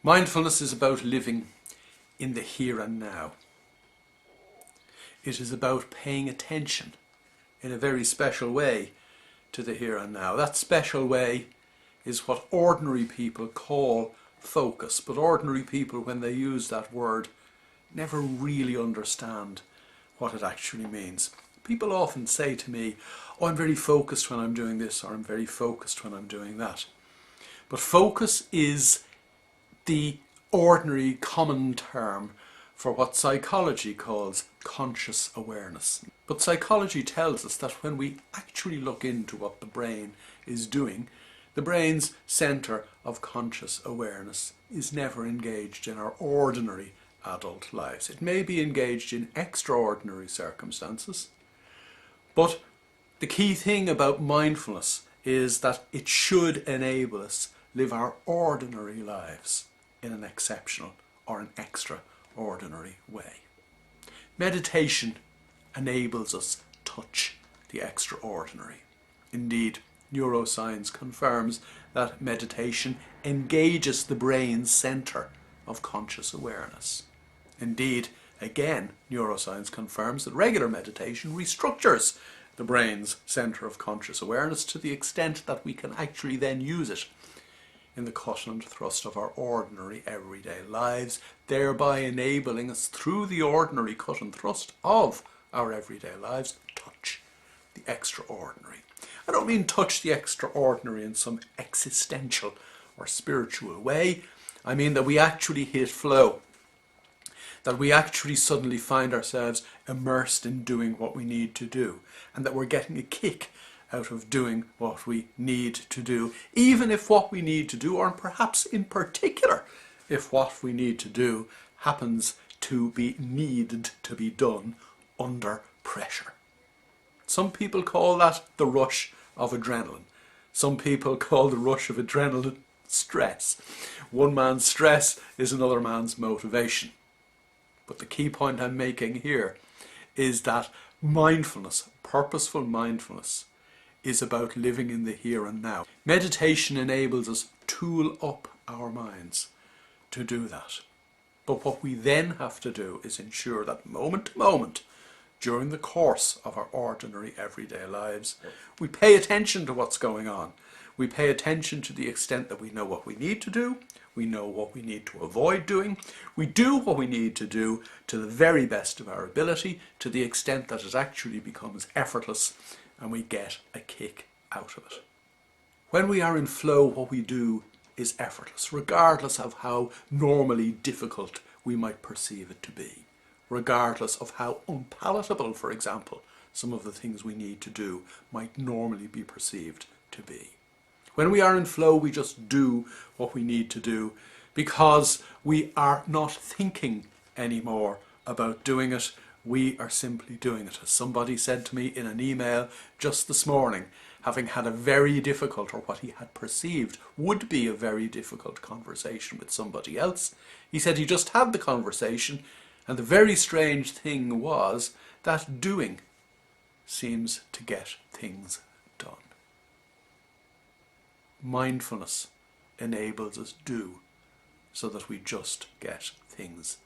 Mindfulness is about living in the here and now. It is about paying attention in a very special way to the here and now. That special way is what ordinary people call focus, but ordinary people, when they use that word, never really understand what it actually means. People often say to me, "Oh, I'm very focused when I'm doing this," or "I'm very focused when I'm doing that." But focus is the ordinary common term for what psychology calls conscious awareness. But psychology tells us that when we actually look into what the brain is doing, the brain's centre of conscious awareness is never engaged in our ordinary adult lives. It may be engaged in extraordinary circumstances, but the key thing about mindfulness is that it should enable us live our ordinary lives in an exceptional or an extraordinary way. Meditation enables us to touch the extraordinary. Indeed, neuroscience confirms that meditation engages the brain's centre of conscious awareness. Indeed, again, neuroscience confirms that regular meditation restructures the brain's centre of conscious awareness to the extent that we can actually then use it in the cut and thrust of our ordinary everyday lives, thereby enabling us through the ordinary cut and thrust of our everyday lives, touch the extraordinary. I don't mean touch the extraordinary in some existential or spiritual way. I mean that we actually hit flow, that we actually suddenly find ourselves immersed in doing what we need to do, and that we're getting a kick out of doing what we need to do, even if what we need to do, or perhaps in particular, if what we need to do happens to be needed to be done under pressure. Some people call that the rush of adrenaline. Some people call the rush of adrenaline stress. One man's stress is another man's motivation. But the key point I'm making here is that mindfulness, purposeful mindfulness, is about living in the here and now. Meditation enables us to tool up our minds to do that. But what we then have to do is ensure that moment to moment, during the course of our ordinary everyday lives, we pay attention to what's going on. We pay attention to the extent that we know what we need to do, we know what we need to avoid doing, we do what we need to do to the very best of our ability, to the extent that it actually becomes effortless and we get a kick out of it. When we are in flow, what we do is effortless, regardless of how normally difficult we might perceive it to be, regardless of how unpalatable, for example, some of the things we need to do might normally be perceived to be. When we are in flow, we just do what we need to do because we are not thinking anymore about doing it. We are simply doing it. As somebody said to me in an email just this morning, having had a very difficult, or what he had perceived would be a very difficult conversation with somebody else, he said he just had the conversation, and the very strange thing was that doing seems to get things done. Mindfulness enables us do so that we just get things